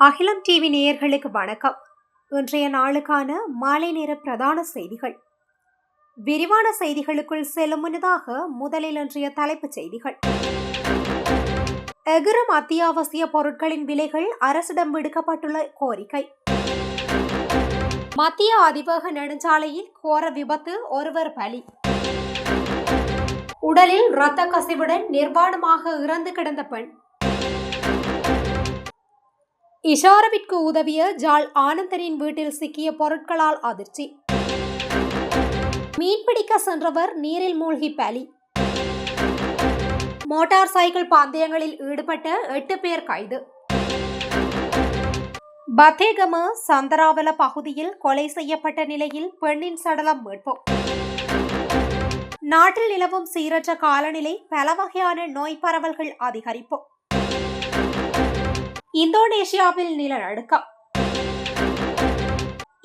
அகிலம் டிவி நேயர்களுக்கு வணக்கம். இன்றைய நாளுக்கான மாலை நேர பிரதான செய்திகள். விரிவான செய்திகளுக்குள் செல்லும் முன்னதாக முதலில் இன்றைய தலைப்புச் செய்திகள். எகிரும் அத்தியாவசிய பொருட்களின் விலைகள் அரசிடம் விடுக்கப்பட்டுள்ள கோரிக்கை. மத்திய அதிவேக நெடுஞ்சாலையில் கோர விபத்து, ஒருவர் பலி. உடலில் இரத்த கசிவுடன் நிர்வாணமாக இறந்து கிடந்த பெண். இஷாரவிற்கு உதவிய ஜாழ் ஆனந்தனின் வீட்டில் சிக்கிய பொருட்களால் அதிர்ச்சி. மீன்பிடிக்க சென்றவர் நீரில் மூழ்கி பலி. மோட்டார் சைக்கிள் பந்தயங்களில் ஈடுபட்ட 8 பேர் கைது. பத்தேகம சந்தராவல பகுதியில் கொலை செய்யப்பட்ட நிலையில் பெண்ணின் சடலம் மீட்பு. நாட்டில் நிலவும் சீரற்ற காலநிலை, பல வகையான நோய் பரவல்கள் அதிகரிப்பு. இந்தோனேஷியாவில் நிலநடுக்கம்.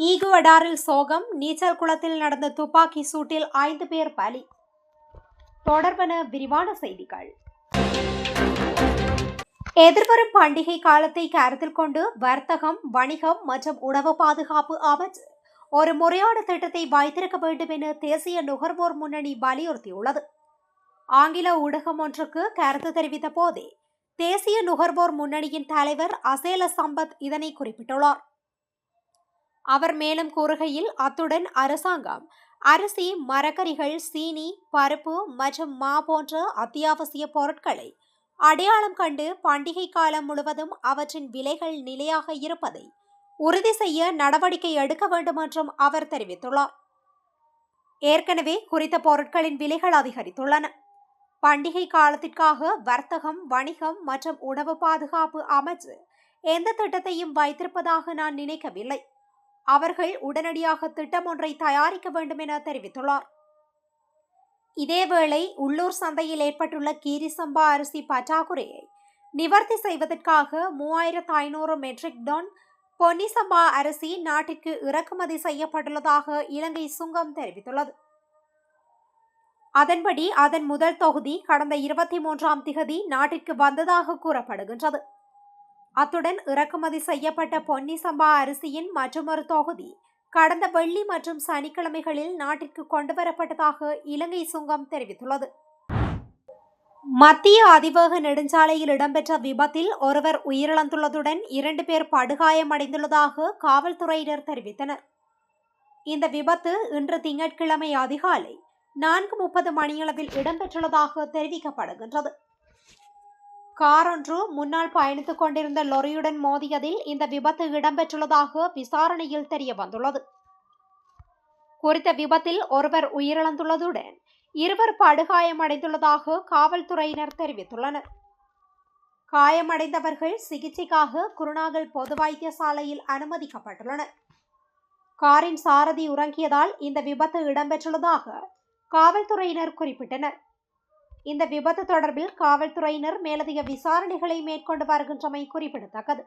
ஈகுவடாரில் சோகம், நீச்சல் குளத்தில் நடந்த துப்பாக்கி சூட்டில் 5 பேர் பலி. தொடர்பான விரிவான செய்திகள். எதிர்வரும் பண்டிகை காலத்தை கருத்தில் கொண்டு வர்த்தகம், வணிகம் மற்றும் உணவு பாதுகாப்பு அமைச்சு ஒரு முறையான திட்டத்தை வைத்திருக்க வேண்டும் என தேசிய நுகர்வோர் முன்னணி வலியுறுத்தியுள்ளது. ஆங்கில ஊடகம் ஒன்றுக்கு கருத்து தெரிவித்த போதே தேசிய நுகர்வோர் முன்னணியின் தலைவர் அசேல சம்பத் இதனை குறிப்பிட்டுள்ளார். அவர் மேலும் கூறுகையில், அத்துடன் அரசாங்கம் அரிசி, மரக்கறிகள், சீனி, பருப்பு மற்றும் மா போன்ற அத்தியாவசிய பொருட்களை அடையாளம் கண்டு பண்டிகை காலம் முழுவதும் அவற்றின் விலைகள் நிலையாக இருப்பதை உறுதி செய்ய நடவடிக்கை எடுக்க வேண்டும் என்றும் அவர் தெரிவித்துள்ளார். ஏற்கனவே குறித்த பொருட்களின் விலைகள் அதிகரித்துள்ளன. பண்டிகை காலத்திற்காக வர்த்தகம், வணிகம் மற்றும் உணவு பாதுகாப்பு அமைச்சு எந்த திட்டத்தையும் வைத்திருப்பதாக நான் நினைக்கவில்லை. அவர்கள் உடனடியாக திட்டம் ஒன்றை தயாரிக்க வேண்டும் என தெரிவித்துள்ளார். இதேவேளை உள்ளூர் சந்தையில் ஏற்பட்டுள்ள கீரி சம்பா அரிசி பற்றாக்குறையை நிவர்த்தி செய்வதற்காக 3500 மெட்ரிக் டன் பொன்னி சம்பா அரிசி நாட்டிற்கு இறக்குமதி செய்யப்பட்டுள்ளதாக இலங்கை சுங்கம் தெரிவித்துள்ளது. அதன்படி அதன் முதல் தொகுதி கடந்த 23ஆம் திகதி நாட்டிற்கு வந்ததாக கூறப்படுகின்றது. அத்துடன் இறக்குமதி செய்யப்பட்ட பொன்னி சம்பா அரிசியின் மற்றொரு தொகுதி கடந்த வெள்ளி மற்றும் சனிக்கிழமைகளில் நாட்டிற்கு கொண்டுவரப்பட்டதாக இலங்கை சுங்கம் தெரிவித்துள்ளது. மத்திய அதிவேக நெடுஞ்சாலையில் இடம்பெற்ற விபத்தில் ஒருவர் உயிரிழந்துள்ளதுடன் 2 பேர் படுகாயமடைந்துள்ளதாக காவல்துறையினர் தெரிவித்தனர். இந்த விபத்து இன்று திங்கட்கிழமை அதிகாலை 4:30 மணியளவில் இடம்பெற்றுள்ளதாக தெரிவிக்கப்படுகின்றது. கார் ஒன்று முன்னால் பயணித்துக் கொண்டிருந்த லொரியுடன் மோதியதில் இந்த விபத்து இடம்பெற்றுள்ளதாக விசாரணையில் தெரிய வந்துள்ளது. குறித்த விபத்தில் ஒருவர் உயிரிழந்துள்ளதுடன் 2 படுகாயமடைந்துள்ளதாக காவல்துறையினர் தெரிவித்துள்ளனர். காயமடைந்தவர்கள் சிகிச்சைக்காக குருநாகல் பொது வைத்தியசாலையில் அனுமதிக்கப்பட்டுள்ளனர். காரின் சாரதி உறங்கியதால் இந்த விபத்து இடம்பெற்றுள்ளதாக காவல்துறையினர் குறிப்பிட்டனர். இந்த விபத்து தொடர்பில் காவல்துறையினர் மேலதிக விசாரணைகளை மேற்கொண்டு வருகின்றமை குறிப்பிடத்தக்கது.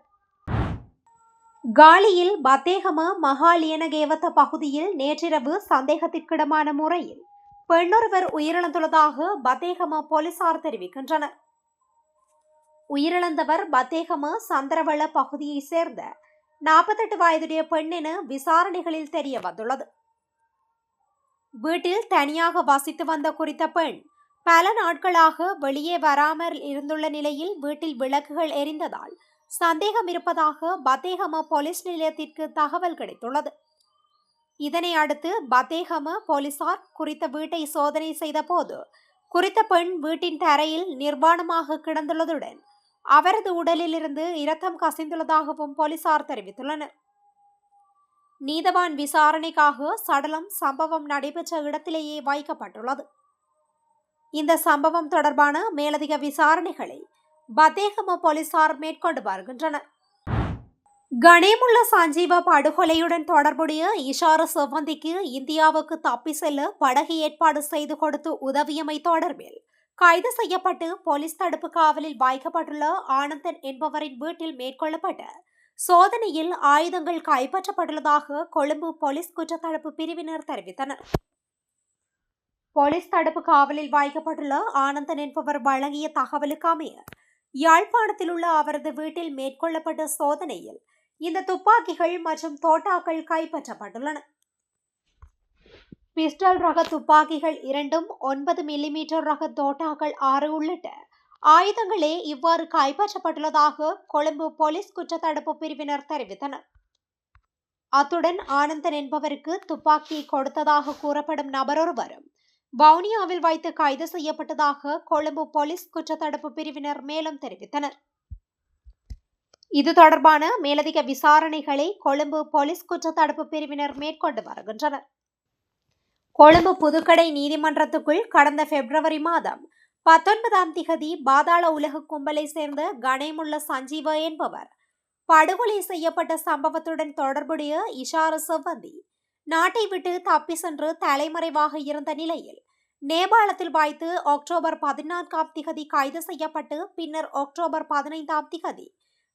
காலியில் பத்தேகம மகாலியனகேவத்த பகுதியில் நேற்றிரவு சந்தேகத்திற்கிடமான முறையில் பெண்ணொருவர் உயிரிழந்துள்ளதாக பத்தேகம போலீசார் தெரிவிக்கின்றனர். உயிரிழந்தவர் பத்தேகம சந்திரவள பகுதியைச் சேர்ந்த 48 வயதுடைய பெண் என விசாரணைகளில் தெரிய வந்துள்ளது. வீட்டில் தனியாக வசித்து வந்த குறித்த பெண் பல நாட்களாக வெளியே வராமல் இருந்துள்ள நிலையில் வீட்டில் விளக்குகள் எரிந்ததால் சந்தேகம் இருப்பதாக பத்தேகம போலீஸ் நிலையத்திற்கு தகவல் கிடைத்துள்ளது. இதனை அடுத்து பத்தேகம போலீசார் குறித்த வீட்டை சோதனை செய்த போது குறித்த பெண் வீட்டின் தரையில் நிர்வாணமாக கிடந்துள்ளதுடன் அவரது உடலில் இருந்து இரத்தம் கசிந்துள்ளதாகவும் போலீசார் தெரிவித்துள்ளனர். நீதவான் விசாரணைக்காக சடலம் சம்பவம் நடைபெற்ற இடத்திலேயே வைக்கப்பட்டுள்ளது. இந்த சம்பவம் தொடர்பான மேலதிக விசாரணைகளை பத்தேகம போலீசார் மேற்கொண்டு வருகின்றனர். கணேமுல்ல சஞ்சீவ படுகொலையுடன் தொடர்புடைய இஷார செவ்வந்திக்கு இந்தியாவுக்கு தப்பி செல்ல படகு ஏற்பாடு செய்து கொடுத்து உதவியமை தொடர்பில் கைது செய்யப்பட்டு போலீஸ் தடுப்பு காவலில் வைக்கப்பட்டுள்ள ஆனந்தன் என்பவரின் வீட்டில் மேற்கொள்ளப்பட்ட சோதனையில் ஆயுதங்கள் கைப்பற்றப்பட்டுள்ளதாக கொழும்பு போலீஸ் குற்றத்தடுப்பு பிரிவினர் தெரிவித்தனர். போலீஸ் தடுப்பு காவலில் வைக்கப்பட்டுள்ள ஆனந்தன் என்பவர் வழங்கிய தகவலுக்கு அமைய யாழ்ப்பாணத்தில் உள்ள அவரது வீட்டில் மேற்கொள்ளப்பட்ட சோதனையில் இந்த துப்பாக்கிகள் மற்றும் தோட்டாக்கள் கைப்பற்றப்பட்டுள்ளன. பிஸ்டல் ரக துப்பாக்கிகள் 2, 9 மில்லிமீட்டர் ரக தோட்டாக்கள் 6 உள்ளிட்ட ஆயுதங்களே இவ்வாறு கைப்பற்றப்பட்டுள்ளதாக கொழும்பு போலீஸ் குற்றத்தடுப்பு பிரிவினர் தெரிவித்தனர். அத்துடன் ஆனந்தன் என்பவருக்கு துப்பாக்கியை கொடுத்ததாக கூறப்படும் நபரொருவரும் வவுனியாவில் வைத்து கைது செய்யப்பட்டதாக கொழும்பு போலீஸ் குற்றத்தடுப்பு பிரிவினர் மேலும் தெரிவித்தனர். இது தொடர்பான மேலதிக விசாரணைகளை கொழும்பு போலீஸ் குற்றத்தடுப்பு பிரிவினர் மேற்கொண்டு வருகின்றனர். கொழும்பு புதுக்கடை நீதிமன்றத்துக்குள் கடந்த பிப்ரவரி மாதம் 19ஆம் திகதி பாதாள உலக கும்பலை சேர்ந்த கணேமுள்ள சஞ்சீவ என்பவர் படுகொலை செய்யப்பட்ட சம்பவத்துடன் தொடர்புடைய இஷார செவ்வந்தி நாட்டை விட்டு தப்பி சென்று தலைமறைவாக இருந்த நிலையில் நேபாளத்தில் வைத்து அக்டோபர் 14ஆம் திகதி கைது செய்யப்பட்டு பின்னர் அக்டோபர் 15ஆம் திகதி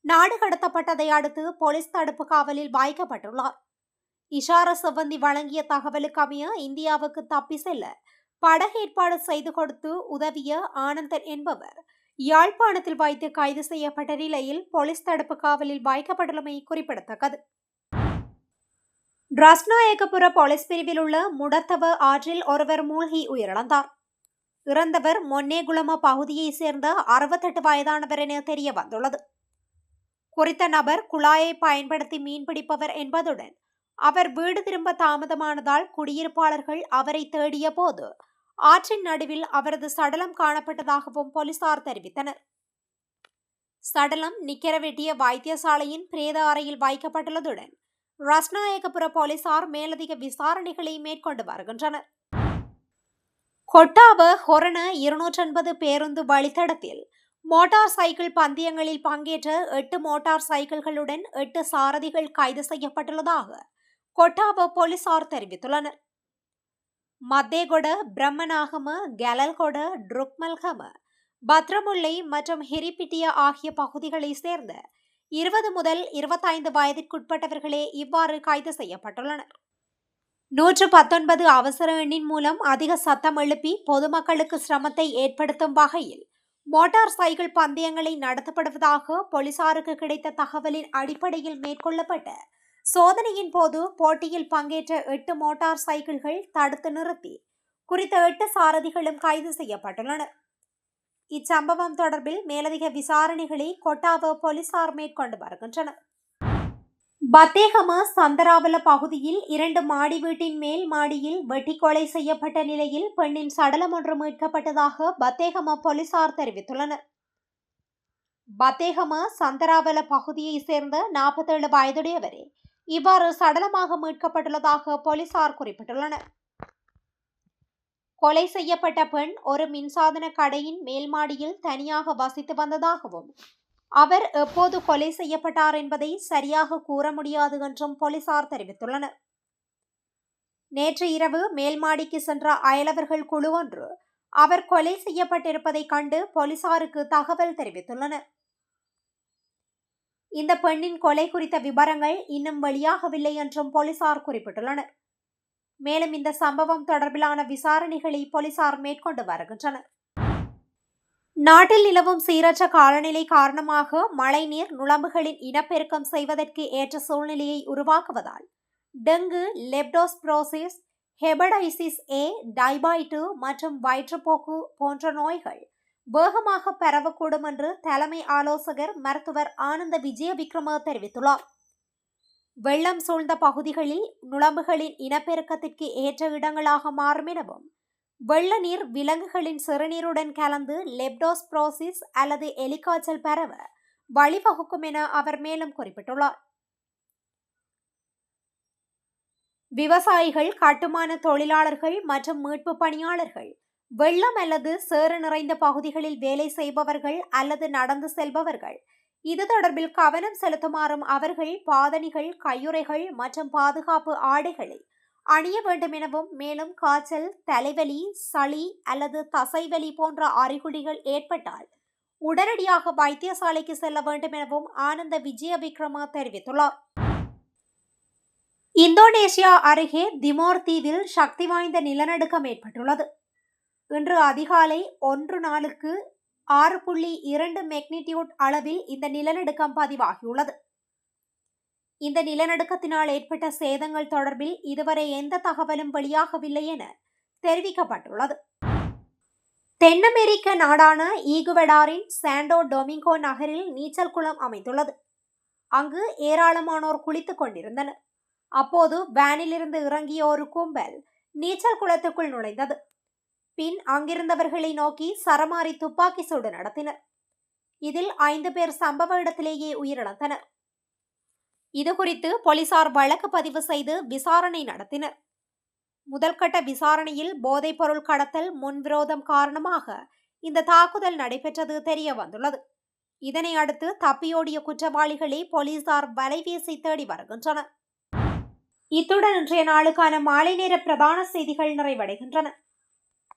நாடு கடத்தப்பட்டதை அடுத்து போலீஸ் தடுப்பு காவலில் வைக்கப்பட்டுள்ளார். இஷார செவ்வந்தி வழங்கிய தகவலுக்கு அமைய இந்தியாவுக்கு தப்பி செல்ல படகேற்பாடு செய்து கொடுத்து உதவிய ஆனந்தன் என்பவர் யாழ்ப்பாணத்தில் வைத்து கைது செய்யப்பட்ட நிலையில் போலீஸ் தடுப்பு காவலில் வைக்கப்பட்டுள்ளமை குறிப்பிடத்தக்கது. ரஸ்நாயகபுர போலீஸ் பிரிவில் உள்ள முடத்தவ ஆற்றில் ஒருவர் மூழ்கி உயிரிழந்தார். இறந்தவர் மொன்னேகுளம பகுதியைச் சேர்ந்த 68 வயதானவர் என தெரிய வந்துள்ளது. குறித்த நபர் குழாயை பயன்படுத்தி மீன்பிடிப்பவர் என்பதுடன் அவர் வீடு திரும்ப தாமதமானதால் குடியிருப்பாளர்கள் அவரை தேடிய போது ஆற்றின் நடுவில் அவரது சடலம் காணப்பட்டதாகவும் போலீசார் தெரிவித்தனர். சடலம் நிக்கரவெட்டிய வைத்தியசாலையின் பிரேத அறையில் வைக்கப்பட்டுள்ளதுடன் ரஸ்நாயகபுர போலீசார் மேலதிக விசாரணைகளை மேற்கொண்டு வருகின்றனர். கொட்டாவ ஹொரண 280 பேருந்து வழித்தடத்தில் மோட்டார் சைக்கிள் பந்தயங்களில் பங்கேற்ற 8 மோட்டார் சைக்கிள்களுடன் 8 சாரதிகள் கைது செய்யப்பட்டுள்ளதாக கொட்டாவ போலீசார் தெரிவித்துள்ளனர். மத்தேகொட, பிரம்மநாகம, கெலல்கொட, ட்ருக்மல்கம, பத்ரமுல்லை மற்றும் ஹிரிப்பிட்டிய ஆகிய பகுதிகளை சேர்ந்த 20 முதல் 25 வயதிற்குட்பட்டவர்களே இவ்வாறு கைது செய்யப்பட்டுள்ளனர். 119 அவசர எண்ணின் மூலம் அதிக சத்தம் எழுப்பி பொதுமக்களுக்கு சிரமத்தை ஏற்படுத்தும் வகையில் மோட்டார் சைக்கிள் பந்தயங்களை நடத்தப்படுவதாக போலீசாருக்கு கிடைத்த தகவலின் அடிப்படையில் மேற்கொள்ளப்பட்ட சோதனையின் போது போட்டியில் பங்கேற்ற 8 மோட்டார் சைக்கிள்கள் தடுத்து நிறுத்தி குறித்த 8 சாரதிகளும் கைது செய்யப்பட்டுள்ளனர். இச்சம்பவம் தொடர்பில் மேலதிக விசாரணைகளை கொட்டாவ போலீசார் மேற்கொண்டு வருகின்றனர். பத்தேகம சந்தராவல பகுதியில் 2 மாடி வீட்டின் மேல் மாடியில் வெட்டி கொலை செய்யப்பட்ட நிலையில் பெண்ணின் சடலம் ஒன்று மீட்கப்பட்டதாக பத்தேகம போலீசார் தெரிவித்துள்ளனர். பத்தேகம சந்தராவல பகுதியை சேர்ந்த 47 வயதுடையவரே இவ்வாறு சடலமாக மீட்கப்பட்டுள்ளதாக போலீசார் குறிப்பிட்டுள்ளனர். கொலை செய்யப்பட்ட பெண் ஒரு மின்சாதன கடையின் மேல் மாடியில் தனியாக வசித்து வந்ததாகவும் அவர் எப்போது கொலை செய்யப்பட்டார் என்பதை சரியாக கூற முடியாது என்றும் போலீசார் தெரிவித்துள்ளனர். நேற்று இரவு மேல் மாடிக்கு சென்ற அயலவர்கள் குழு ஒன்று அவர் கொலை செய்யப்பட்டிருப்பதை கண்டு போலீசாருக்கு தகவல் தெரிவித்துள்ளனர். இந்த பெண்ணின் கொலை குறித்த விவரங்கள் இன்னும் வெளியாகவில்லை என்றும் போலீசார் குறிப்பிட்டுள்ளனர். மேலும் இந்த சம்பவம் தொடர்பிலான விசாரணைகளை போலீசார் மேற்கொண்டு வருகின்றனர். நாட்டில் நிலவும் சீரற்ற காலநிலை காரணமாக மழைநீர் நுளம்புகளின் இனப்பெருக்கம் செய்வதற்கு ஏற்ற சூழ்நிலையை உருவாக்குவதால் டெங்கு, லெப்டோஸ்பிரோசிஸ், ஹெபடைசிஸ் ஏ, டைபாய்டு மற்றும் வயிற்றுப்போக்கு போன்ற நோய்கள் வேகமாக பரவக்கூடும் என்று தலைமை ஆலோசகர் மருத்துவர் ஆனந்த விஜயவிக்ரம தெரிவித்துள்ளார். வெள்ளம் சூழ்ந்த பகுதிகளில் நுளம்புகளின் இனப்பெருக்கத்திற்கு ஏற்ற இடங்களாக மாறும் எனவும் வெள்ள நீர் விலங்குகளின் சிறுநீருடன் கலந்து லெப்டோஸ்பிரோசிஸ் அல்லது எலிக்காய்ச்சல் பரவ வழிவகுக்கும் என அவர் மேலும் குறிப்பிட்டுள்ளார். விவசாயிகள், கட்டுமான தொழிலாளர்கள் மற்றும் மீட்பு பணியாளர்கள், வெள்ளம் அல்லது சேறு நிறைந்த பகுதிகளில் வேலை செய்பவர்கள் அல்லது நடந்து செல்பவர்கள் இது தொடர்பில் கவனம் செலுத்துமாறும் அவர்கள் பாதணிகள், கையுறைகள் மற்றும் பாதுகாப்பு ஆடைகளை அணிய வேண்டும் எனவும் மேலும் காய்ச்சல், தலைவலி, சளி அல்லது தசைவலி போன்ற அறிகுறிகள் ஏற்பட்டால் உடனடியாக வைத்தியசாலைக்கு செல்ல வேண்டும் எனவும் ஆனந்த விஜயவிக்ரம தெரிவித்துள்ளார். இந்தோனேசியா அருகே திமோர் தீவில் சக்தி வாய்ந்த நிலநடுக்கம் ஏற்பட்டுள்ளது. இன்று அதிகாலை 1 நாளுக்கு 6.2 மெக்னிடியூட் அளவில் இந்த நிலநடுக்கம் பதிவாகியுள்ளது. இந்த நிலநடுக்கத்தினால் ஏற்பட்ட சேதங்கள் தொடர்பில் இதுவரை எந்த தகவலும் வெளியாகவில்லை என தெரிவிக்கப்பட்டுள்ளது. தென் அமெரிக்க நாடான ஈகுவடாரின் சாண்டோ டொமிங்கோ நகரில் நீச்சல் குளம் அமைந்துள்ளது. அங்கு ஏராளமானோர் குளித்துக் கொண்டிருந்தனர். அப்போது வேனிலிருந்து இறங்கிய ஒரு கும்பல் நீச்சல் குளத்துக்குள் நுழைந்தது. பின் அங்கிருந்தவர்களை நோக்கி சரமாரி துப்பாக்கி சூடு நடத்தினர். இதில் 5 பேர் சம்பவ இடத்திலேயே உயிரிழந்தனர். இதுகுறித்து போலீசார் வழக்கு பதிவு செய்து விசாரணை நடத்தினர். முதல்கட்ட விசாரணையில் போதைப்பொருள் கடத்தல் முன்விரோதம் காரணமாக இந்த தாக்குதல் நடைபெற்றது தெரிய வந்துள்ளது. இதனை அடுத்து தப்பியோடிய குற்றவாளிகளை போலீசார் வலைவீசி தேடி வருகின்றனர். இத்துடன் இன்றைய நாளுக்கான மாலை நேர பிரதான செய்திகள் நிறைவடைகின்றன.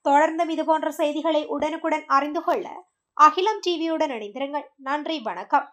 தொடர்ந்தும் இதுபோன்ற செய்திகளை உடனுக்குடன் அறிந்து கொள்ள அகிலம் டிவியுடன் இணைந்திருங்கள். நன்றி, வணக்கம்.